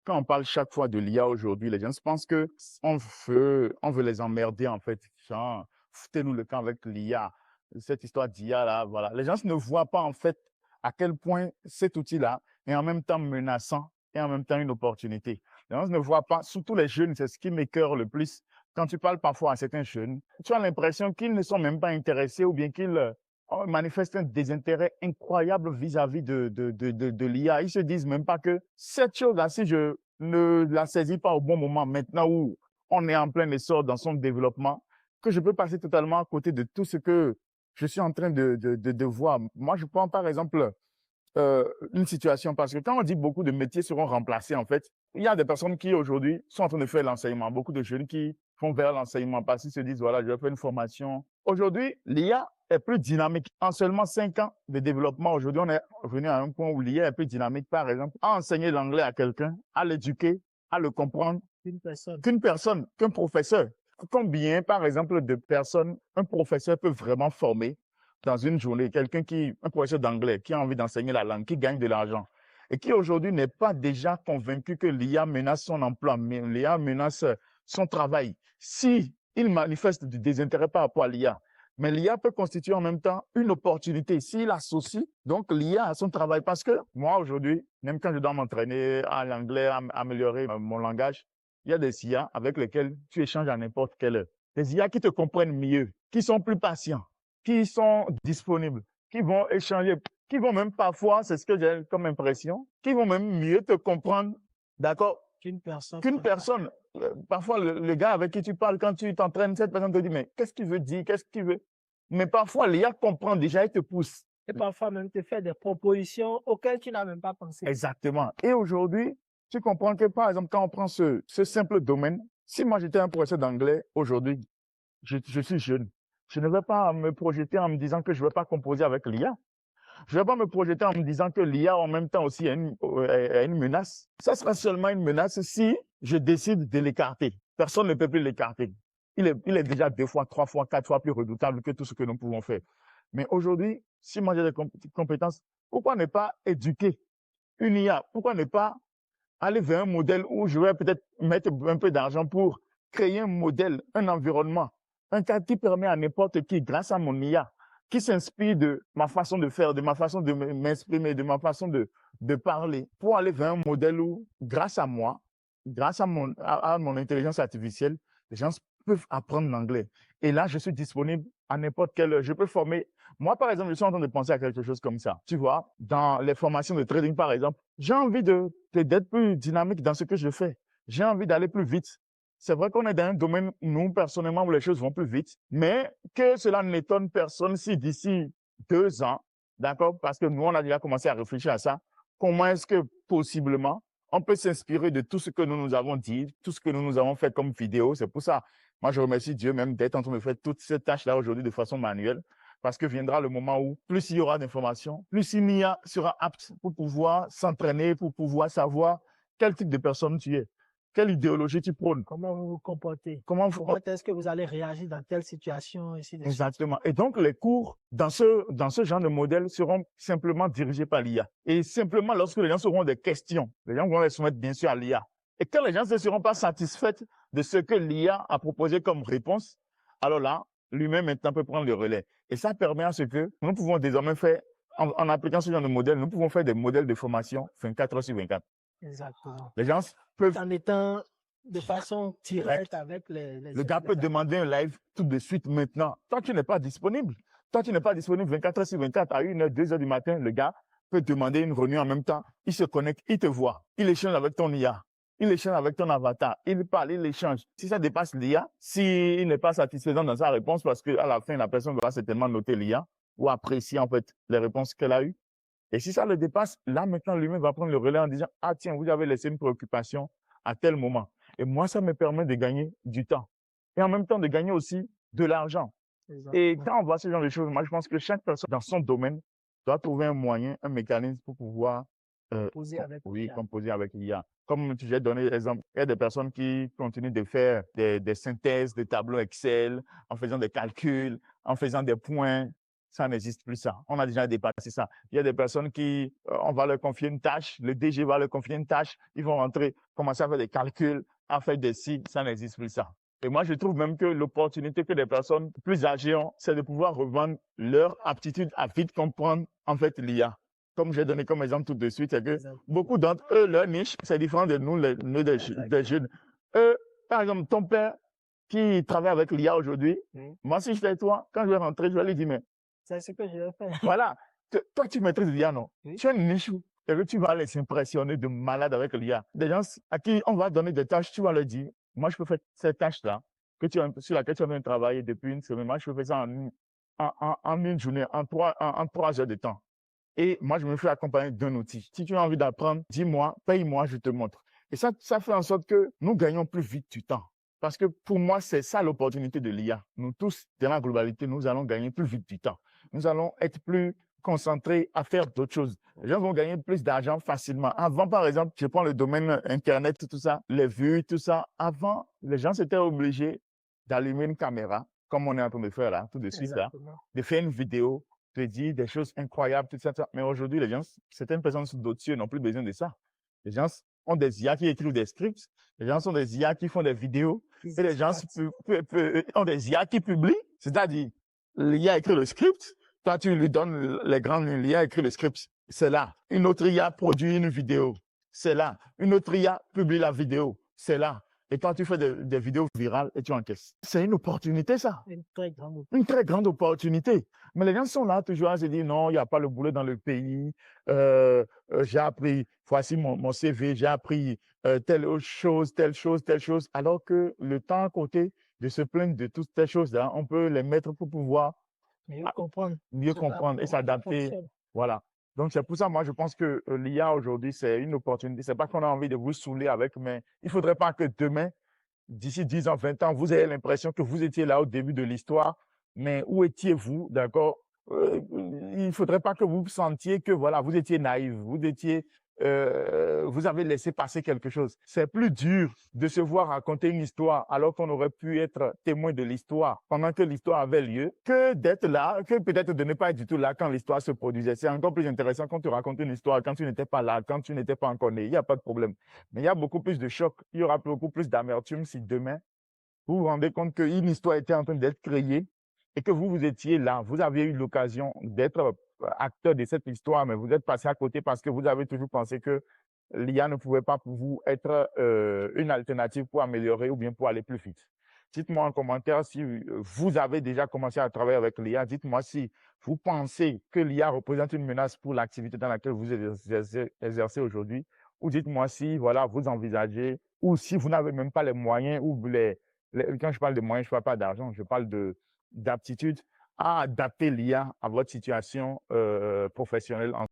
quand on parle chaque fois de l'IA aujourd'hui, les gens pensent que on veut les emmerder, en fait. Genre, foutez-nous le camp avec l'IA. Cette histoire d'IA, là, voilà. Les gens ne voient pas, en fait, à quel point cet outil-là est en même temps menaçant et en même temps une opportunité. Les gens ne voient pas, surtout les jeunes, c'est ce qui m'écoeure le plus. Quand tu parles parfois à certains jeunes, tu as l'impression qu'ils ne sont même pas intéressés ou bien qu'ils manifestent un désintérêt incroyable vis-à-vis de l'IA. Ils se disent même pas que cette chose-là, si je ne la saisis pas au bon moment, maintenant où on est en plein essor dans son développement, que je peux passer totalement à côté de tout ce que je suis en train de voir. Moi, je prends par exemple une situation, parce que quand on dit beaucoup de métiers seront remplacés, en fait, il y a des personnes qui aujourd'hui sont en train de faire l'enseignement, beaucoup de jeunes qui vont vers l'enseignement parce qu'ils se disent, voilà, je vais faire une formation. Aujourd'hui, l'IA est plus dynamique. En seulement 5 ans de développement, aujourd'hui, on est venu à un point où l'IA est plus dynamique, par exemple, à enseigner l'anglais à quelqu'un, à l'éduquer, à le comprendre, qu'un professeur. Combien, par exemple, de personnes un professeur peut vraiment former dans une journée, un professeur d'anglais qui a envie d'enseigner la langue, qui gagne de l'argent et qui aujourd'hui n'est pas déjà convaincu que l'IA menace son emploi, mais l'IA menace son travail. Si il manifeste du désintérêt par rapport à l'IA, mais l'IA peut constituer en même temps une opportunité s'il associe donc l'IA à son travail. Parce que moi aujourd'hui, même quand je dois m'entraîner à l'anglais, améliorer mon langage, il y a des IA avec lesquels tu échanges à n'importe quelle heure. Des IA qui te comprennent mieux, qui sont plus patients, qui sont disponibles, qui vont échanger, qui vont même parfois, c'est ce que j'ai comme impression, qui vont même mieux te comprendre, d'accord, qu'une personne. Parfois, le gars avec qui tu parles, quand tu t'entraînes, cette personne te dit, mais qu'est-ce qu'il veut dire, qu'est-ce qu'il veut? Mais parfois, l'IA comprend déjà, il te pousse. Et parfois même te faire des propositions auxquelles tu n'as même pas pensé. Exactement. Et aujourd'hui, tu comprends que, par exemple, quand on prend ce simple domaine, si moi j'étais un professeur d'anglais aujourd'hui, je suis jeune, je ne vais pas me projeter en me disant que je ne vais pas composer avec l'IA. Je ne vais pas me projeter en me disant que l'IA en même temps aussi est une menace. Ça sera seulement une menace si je décide de l'écarter. Personne ne peut plus l'écarter. Il est déjà 2 fois, 3 fois, 4 fois plus redoutable que tout ce que nous pouvons faire. Mais aujourd'hui, si moi j'ai des compétences, pourquoi ne pas éduquer une IA? Pourquoi ne pas aller vers un modèle où je vais peut-être mettre un peu d'argent pour créer un modèle, un environnement, un cadre qui permet à n'importe qui, grâce à mon IA, qui s'inspire de ma façon de faire, de ma façon de m'exprimer, de ma façon de parler, pour aller vers un modèle où, grâce à moi, grâce à mon intelligence artificielle, les gens peuvent apprendre l'anglais. Et là, je suis disponible à n'importe quelle heure. Je peux former. Moi, par exemple, je suis en train de penser à quelque chose comme ça. Tu vois, dans les formations de trading, par exemple, j'ai envie d'être plus dynamique dans ce que je fais. J'ai envie d'aller plus vite. C'est vrai qu'on est dans un domaine, nous, personnellement, où les choses vont plus vite, mais que cela n'étonne personne si d'ici 2 ans, d'accord, parce que nous, on a déjà commencé à réfléchir à ça, comment est-ce que, possiblement, on peut s'inspirer de tout ce que nous avons dit, tout ce que nous avons fait comme vidéo. C'est pour ça, moi, je remercie Dieu même d'être en train de faire toutes ces tâches-là aujourd'hui de façon manuelle, parce que viendra le moment où plus il y aura d'informations, plus une IA sera apte pour pouvoir s'entraîner, pour pouvoir savoir quel type de personne tu es, quelle idéologie tu prônes. Comment vous vous comportez? Comment est-ce que vous allez réagir dans telle situation, ainsi de suite. Exactement. Et donc, les cours dans ce genre de modèle seront simplement dirigés par l'IA. Et simplement, lorsque les gens auront des questions, les gens vont les soumettre bien sûr à l'IA. Et quand les gens ne seront pas satisfaits de ce que l'IA a proposé comme réponse, alors là, lui-même maintenant peut prendre le relais. Et ça permet à ce que nous pouvons désormais faire, en appliquant ce genre de modèle, nous pouvons faire des modèles de formation 24 heures sur 24. Exactement. Les gens peuvent... En étant de façon directe avec les Le gars peut demander un live tout de suite maintenant. Toi, tu n'es pas disponible. Toi, tu n'es pas disponible 24 heures sur 24. À 1 heure, 2 heures du matin, le gars peut demander une réunion en même temps. Il se connecte, il te voit. Il échange avec ton IA. Il échange avec ton avatar. Il parle, il échange. Si ça dépasse l'IA, s'il n'est pas satisfaisant dans sa réponse, parce qu'à la fin, la personne va certainement noter l'IA ou apprécier en fait les réponses qu'elle a eues. Et si ça le dépasse, là maintenant, lui-même va prendre le relais en disant, ah tiens, vous avez laissé une préoccupation à tel moment. Et moi, ça me permet de gagner du temps. Et en même temps, de gagner aussi de l'argent. Et quand on voit ce genre de choses, moi, je pense que chaque personne dans son domaine doit trouver un moyen, un mécanisme pour pouvoir composer avec l'IA. Comme j'ai donné l'exemple, il y a des personnes qui continuent de faire des synthèses, des tableaux Excel, en faisant des calculs, en faisant des points. Ça n'existe plus ça. On a déjà dépassé ça. Il y a des personnes qui, on va leur confier une tâche, le DG va leur confier une tâche, ils vont rentrer, commencer à faire des calculs, à faire des sites, ça n'existe plus ça. Et moi, je trouve même que l'opportunité que des personnes plus âgées ont, c'est de pouvoir revendre leur aptitude à vite comprendre, en fait, l'IA. Comme j'ai donné comme exemple tout de suite, c'est que beaucoup d'entre eux, leur niche, c'est différent de nous, nous des jeunes. Eux, par exemple, ton père qui travaille avec l'IA aujourd'hui, moi, si j'étais toi, quand je vais rentrer, je vais lui dire, mais C'est ce que je vais faire. voilà, toi, tu maîtrises l'IA, non? Oui. Tu as une niche où et que tu vas les impressionner de malade avec l'IA. Des gens à qui on va donner des tâches, tu vas leur dire, moi, je peux faire cette tâche-là, sur laquelle tu as bien travaillé depuis une semaine. Moi, je peux faire ça en une journée, en 3 heures de temps. Et moi, je me fais accompagner d'un outil. Si tu as envie d'apprendre, dis-moi, paye-moi, je te montre. Et ça fait en sorte que nous gagnons plus vite du temps. Parce que pour moi, c'est ça l'opportunité de l'IA. Nous tous, dans la globalité, nous allons gagner plus vite du temps. Nous allons être plus concentrés à faire d'autres choses. Les gens vont gagner plus d'argent facilement. Avant, par exemple, je prends le domaine Internet, tout ça, les vues, tout ça. Avant, les gens s'étaient obligés d'allumer une caméra, comme on est en train de faire là, tout de suite là, Exactement. de faire une vidéo, de dire des choses incroyables, tout ça. Mais aujourd'hui, les gens, certaines personnes d'autres cieux n'ont plus besoin de ça. Les gens ont des IA qui écrivent des scripts, les gens sont des IA qui font des vidéos, et les gens ont des IA qui publient. C'est-à-dire, l'IA écrit le script, toi tu lui donnes les grandes lignes, l'IA écrit le script. C'est là. Une autre IA produit une vidéo. C'est là. Une autre IA publie la vidéo. C'est là. Et toi, tu fais des vidéos virales et tu encaisses. C'est une opportunité, ça. Une très grande. Une très grande opportunité. Mais les gens sont là toujours à se dire non, il n'y a pas le boulot dans le pays. J'ai appris, voici mon CV, j'ai appris telle chose, telle chose, telle chose. Alors que le temps à côté de se plaindre de toutes ces choses-là, on peut les mettre pour pouvoir Mieux comprendre. mieux comprendre et s'adapter. Voilà. Donc, c'est pour ça, moi, je pense que l'IA aujourd'hui, c'est une opportunité. C'est pas qu'on a envie de vous saouler avec, mais il faudrait pas que demain, d'ici 10 ans, 20 ans, vous ayez l'impression que vous étiez là au début de l'histoire, mais où étiez-vous, d'accord? Il faudrait pas que vous sentiez que, voilà, vous étiez naïf, vous avez laissé passer quelque chose. C'est plus dur de se voir raconter une histoire alors qu'on aurait pu être témoin de l'histoire pendant que l'histoire avait lieu, que d'être là, que peut-être de ne pas être du tout là quand l'histoire se produisait. C'est encore plus intéressant quand tu racontes une histoire quand tu n'étais pas là, quand tu n'étais pas encore né. Il n'y a pas de problème. Mais il y a beaucoup plus de choc, il y aura beaucoup plus d'amertume si demain, vous vous rendez compte qu'une histoire était en train d'être créée et que vous étiez là, vous aviez eu l'occasion d'être acteur de cette histoire, mais vous êtes passé à côté parce que vous avez toujours pensé que l'IA ne pouvait pas pour vous être une alternative pour améliorer ou bien pour aller plus vite. Dites-moi en commentaire si vous avez déjà commencé à travailler avec l'IA. Dites-moi si vous pensez que l'IA représente une menace pour l'activité dans laquelle vous exercez aujourd'hui. Ou dites-moi si voilà, vous envisagez, ou si vous n'avez même pas les moyens, ou quand je parle de moyens, je ne parle pas d'argent, je parle d'aptitude à adapter l'IA à votre situation professionnelle.